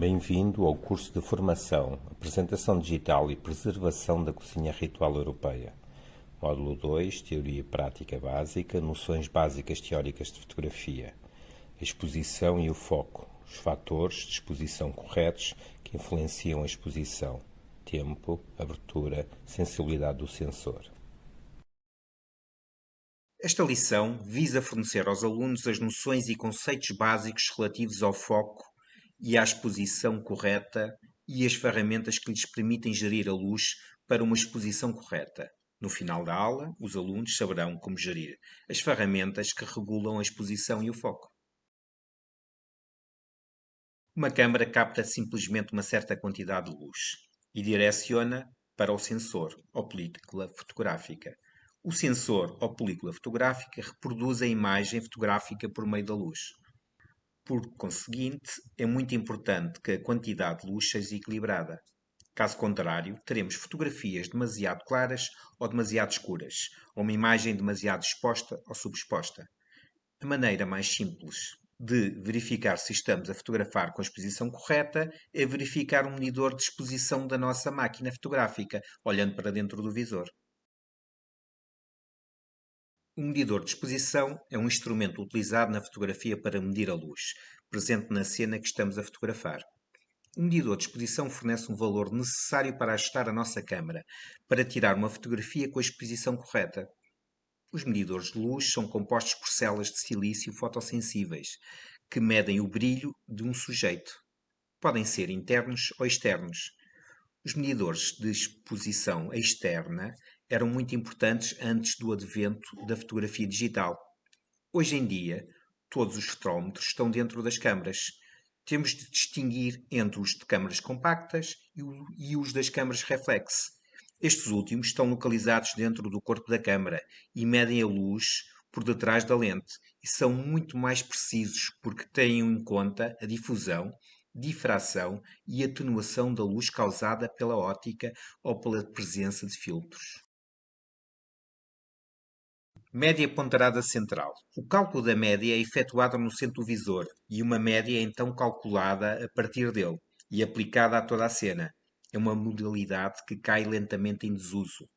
Bem-vindo ao curso de formação, apresentação digital e preservação da cozinha ritual europeia. Módulo 2, Teoria e Prática Básica, Noções Básicas Teóricas de Fotografia. A exposição e o foco, os fatores de exposição corretos que influenciam a exposição. Tempo, abertura, sensibilidade do sensor. Esta lição visa fornecer aos alunos as noções e conceitos básicos relativos ao foco e à exposição correta e as ferramentas que lhes permitem gerir a luz para uma exposição correta. No final da aula, os alunos saberão como gerir as ferramentas que regulam a exposição e o foco. Uma câmara capta simplesmente uma certa quantidade de luz e direciona para o sensor ou película fotográfica. O sensor ou película fotográfica reproduz a imagem fotográfica por meio da luz. Por conseguinte, é muito importante que a quantidade de luz seja equilibrada. Caso contrário, teremos fotografias demasiado claras ou demasiado escuras, ou uma imagem demasiado exposta ou subexposta. A maneira mais simples de verificar se estamos a fotografar com a exposição correta é verificar um medidor de exposição da nossa máquina fotográfica, olhando para dentro do visor. O medidor de exposição é um instrumento utilizado na fotografia para medir a luz, presente na cena que estamos a fotografar. O medidor de exposição fornece um valor necessário para ajustar a nossa câmara, para tirar uma fotografia com a exposição correta. Os medidores de luz são compostos por células de silício fotossensíveis, que medem o brilho de um sujeito. Podem ser internos ou externos. Os medidores de exposição externa eram muito importantes antes do advento da fotografia digital. Hoje em dia, todos os fotómetros estão dentro das câmaras. Temos de distinguir entre os de câmaras compactas e os das câmaras reflex. Estes últimos estão localizados dentro do corpo da câmara e medem a luz por detrás da lente e são muito mais precisos porque têm em conta a difusão, difração e atenuação da luz causada pela óptica ou pela presença de filtros. Média ponderada central. O cálculo da média é efetuado no centro do visor e uma média é então calculada a partir dele e aplicada a toda a cena. É uma modalidade que cai lentamente em desuso,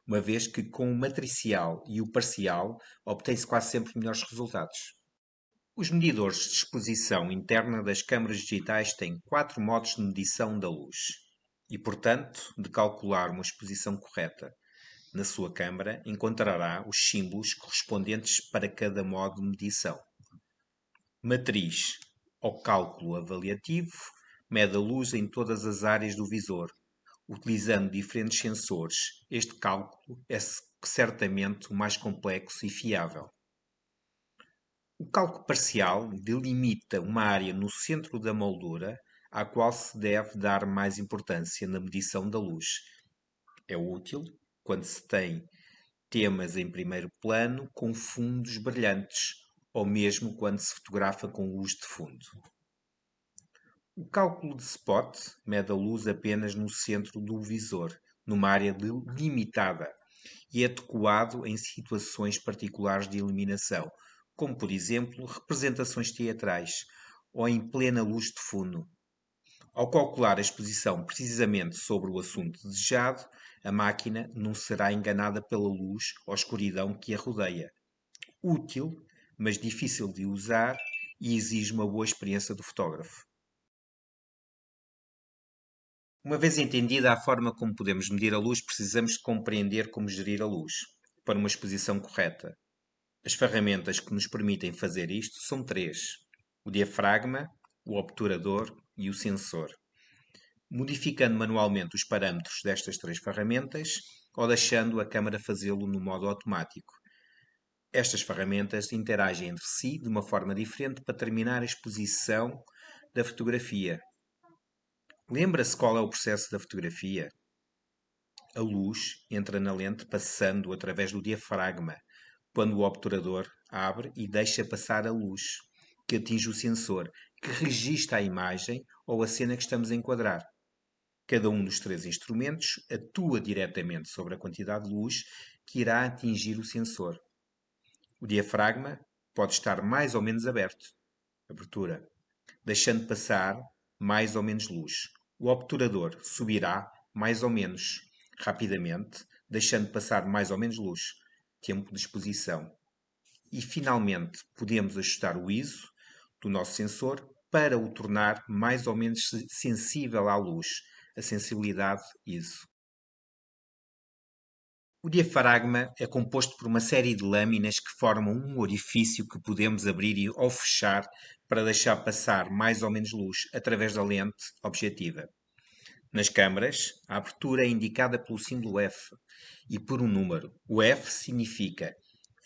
uma vez que com o matricial e o parcial obtém-se quase sempre melhores resultados. Os medidores de exposição interna das câmaras digitais têm 4 modos de medição da luz e, portanto, de calcular uma exposição correta. Na sua câmara encontrará os símbolos correspondentes para cada modo de medição. Matriz ou cálculo avaliativo mede a luz em todas as áreas do visor, utilizando diferentes sensores. Este cálculo é certamente o mais complexo e fiável. O cálculo parcial delimita uma área no centro da moldura à qual se deve dar mais importância na medição da luz. É útil quando se tem temas em primeiro plano com fundos brilhantes, ou mesmo quando se fotografa com luz de fundo. O cálculo de spot mede a luz apenas no centro do visor, numa área limitada, e é adequado em situações particulares de iluminação, como por exemplo representações teatrais ou em plena luz de fundo. Ao calcular a exposição precisamente sobre o assunto desejado, a máquina não será enganada pela luz ou escuridão que a rodeia. Útil, mas difícil de usar e exige uma boa experiência do fotógrafo. Uma vez entendida a forma como podemos medir a luz, precisamos de compreender como gerir a luz para uma exposição correta. As ferramentas que nos permitem fazer isto são 3: o diafragma, o obturador e o sensor. Modificando manualmente os parâmetros destas 3 ferramentas ou deixando a câmara fazê-lo no modo automático. Estas ferramentas interagem entre si de uma forma diferente para terminar a exposição da fotografia. Lembra-se qual é o processo da fotografia? A luz entra na lente passando através do diafragma, quando o obturador abre e deixa passar a luz, que atinge o sensor, que registra a imagem ou a cena que estamos a enquadrar. Cada um dos 3 instrumentos atua diretamente sobre a quantidade de luz que irá atingir o sensor. O diafragma pode estar mais ou menos aberto, abertura, deixando passar mais ou menos luz. O obturador subirá mais ou menos rapidamente, deixando passar mais ou menos luz. Tempo de exposição. E finalmente podemos ajustar o ISO do nosso sensor para o tornar mais ou menos sensível à luz, a sensibilidade ISO. O diafragma é composto por uma série de lâminas que formam um orifício que podemos abrir ou fechar para deixar passar mais ou menos luz através da lente objetiva. Nas câmaras, a abertura é indicada pelo símbolo F e por um número. O F significa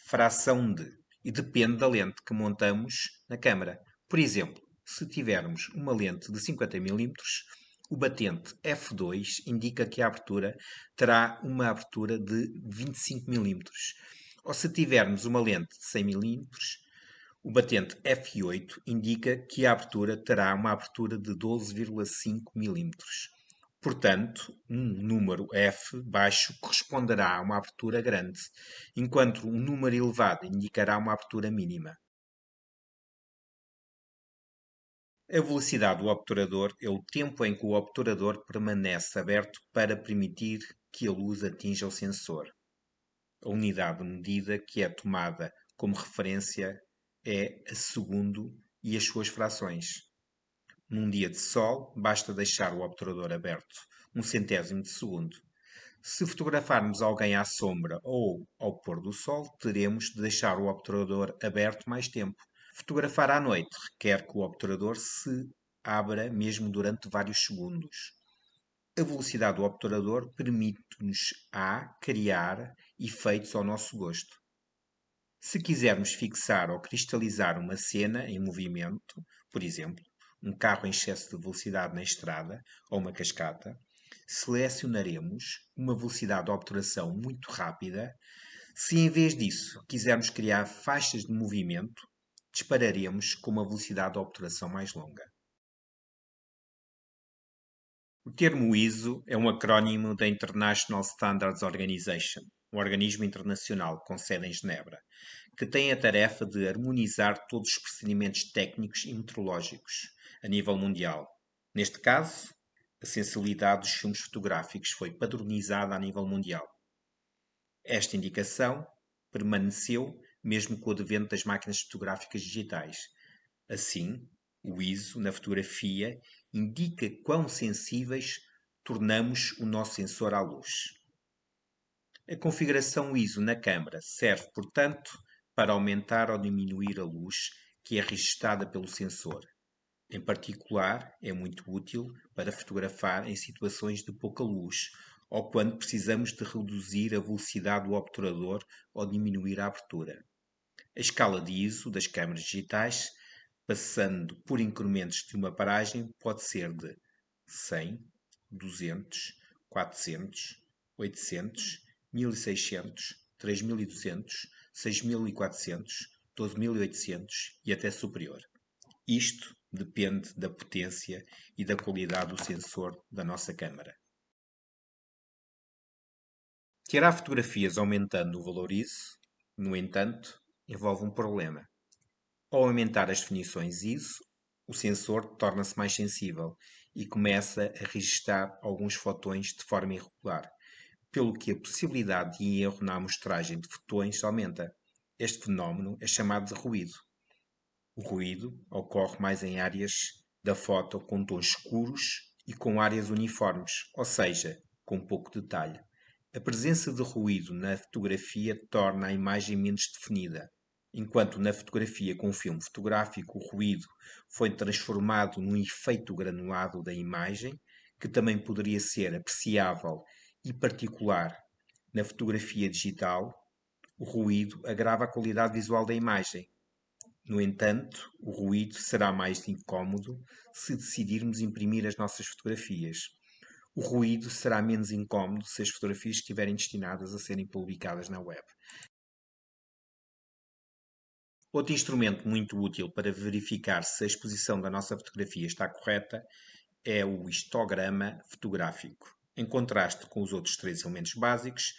fração de e depende da lente que montamos na câmara. Por exemplo, se tivermos uma lente de 50 mm, o batente F2 indica que a abertura terá uma abertura de 25 mm. Ou se tivermos uma lente de 100 mm, o batente F8 indica que a abertura terá uma abertura de 12,5 mm. Portanto, um número F baixo corresponderá a uma abertura grande, enquanto um número elevado indicará uma abertura mínima. A velocidade do obturador é o tempo em que o obturador permanece aberto para permitir que a luz atinja o sensor. A unidade de medida que é tomada como referência é a segundo e as suas frações. Num dia de sol, basta deixar o obturador aberto 1/100 de segundo. Se fotografarmos alguém à sombra ou ao pôr do sol, teremos de deixar o obturador aberto mais tempo. Fotografar à noite requer que o obturador se abra mesmo durante vários segundos. A velocidade do obturador permite-nos criar efeitos ao nosso gosto. Se quisermos fixar ou cristalizar uma cena em movimento, por exemplo, um carro em excesso de velocidade na estrada ou uma cascata, selecionaremos uma velocidade de obturação muito rápida. Se em vez disso quisermos criar faixas de movimento, dispararemos com uma velocidade de obturação mais longa. O termo ISO é um acrónimo da International Standards Organization, um organismo internacional com sede em Genebra, que tem a tarefa de harmonizar todos os procedimentos técnicos e metrológicos a nível mundial. Neste caso, a sensibilidade dos filmes fotográficos foi padronizada a nível mundial. Esta indicação permaneceu mesmo com o advento das máquinas fotográficas digitais. Assim, o ISO na fotografia indica quão sensíveis tornamos o nosso sensor à luz. A configuração ISO na câmara serve, portanto, para aumentar ou diminuir a luz que é registada pelo sensor. Em particular, é muito útil para fotografar em situações de pouca luz ou quando precisamos de reduzir a velocidade do obturador ou diminuir a abertura. A escala de ISO das câmaras digitais, passando por incrementos de uma paragem, pode ser de 100, 200, 400, 800, 1600, 3200, 6400, 12800 e até superior. Isto depende da potência e da qualidade do sensor da nossa câmara. Tirar fotografias aumentando o valor ISO, no entanto, envolve um problema. Ao aumentar as definições ISO, o sensor torna-se mais sensível e começa a registrar alguns fotões de forma irregular, pelo que a possibilidade de erro na amostragem de fotões aumenta. Este fenómeno é chamado de ruído. O ruído ocorre mais em áreas da foto com tons escuros e com áreas uniformes, ou seja, com pouco detalhe. A presença de ruído na fotografia torna a imagem menos definida. Enquanto na fotografia com filme fotográfico o ruído foi transformado num efeito granulado da imagem, que também poderia ser apreciável e particular na fotografia digital, o ruído agrava a qualidade visual da imagem. No entanto, o ruído será mais incômodo se decidirmos imprimir as nossas fotografias. O ruído será menos incômodo se as fotografias estiverem destinadas a serem publicadas na web. Outro instrumento muito útil para verificar se a exposição da nossa fotografia está correta é o histograma fotográfico. Em contraste com os outros três elementos básicos,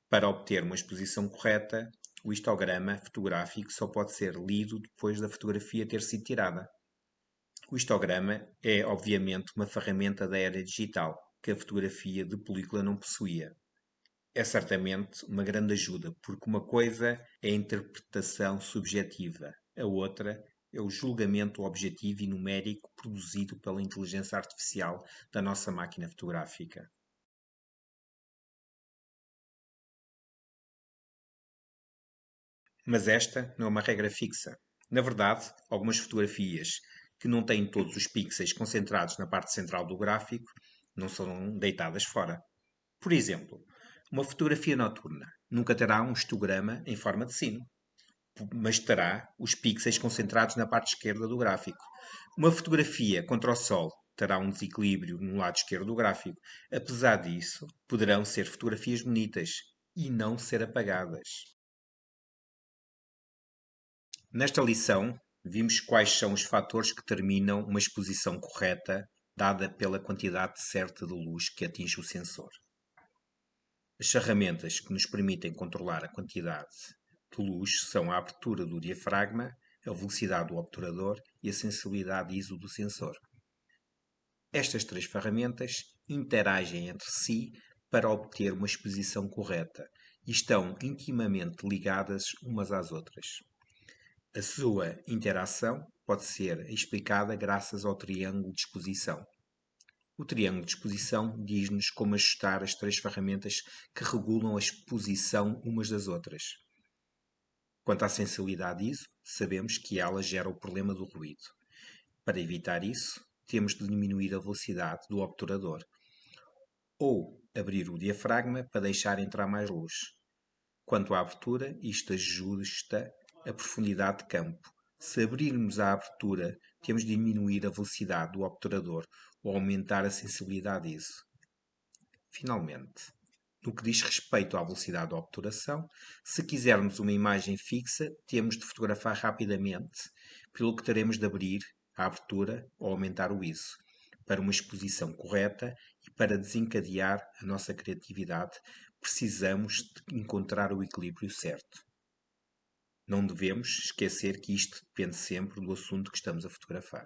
para obter uma exposição correta, o histograma fotográfico só pode ser lido depois da fotografia ter sido tirada. O histograma é, obviamente, uma ferramenta da era digital que a fotografia de película não possuía. É certamente uma grande ajuda, porque uma coisa é a interpretação subjetiva, a outra é o julgamento objetivo e numérico produzido pela inteligência artificial da nossa máquina fotográfica. Mas esta não é uma regra fixa. Na verdade, algumas fotografias que não têm todos os pixels concentrados na parte central do gráfico não são deitadas fora. Por exemplo, uma fotografia noturna nunca terá um histograma em forma de sino, mas terá os pixels concentrados na parte esquerda do gráfico. Uma fotografia contra o sol terá um desequilíbrio no lado esquerdo do gráfico. Apesar disso, poderão ser fotografias bonitas e não ser apagadas. Nesta lição, vimos quais são os fatores que determinam uma exposição correta dada pela quantidade certa de luz que atinge o sensor. As ferramentas que nos permitem controlar a quantidade de luz são a abertura do diafragma, a velocidade do obturador e a sensibilidade ISO do sensor. Estas três ferramentas interagem entre si para obter uma exposição correta e estão intimamente ligadas umas às outras. A sua interação pode ser explicada graças ao triângulo de exposição. O triângulo de exposição diz-nos como ajustar as três ferramentas que regulam a exposição umas das outras. Quanto à sensibilidade ISO, sabemos que ela gera o problema do ruído. Para evitar isso, temos de diminuir a velocidade do obturador ou abrir o diafragma para deixar entrar mais luz. Quanto à abertura, isto ajusta a profundidade de campo. Se abrirmos a abertura, temos de diminuir a velocidade do obturador ou aumentar a sensibilidade ISO. Finalmente, no que diz respeito à velocidade de obturação, se quisermos uma imagem fixa, temos de fotografar rapidamente, pelo que teremos de abrir a abertura ou aumentar o ISO. Para uma exposição correta e para desencadear a nossa criatividade, precisamos de encontrar o equilíbrio certo. Não devemos esquecer que isto depende sempre do assunto que estamos a fotografar.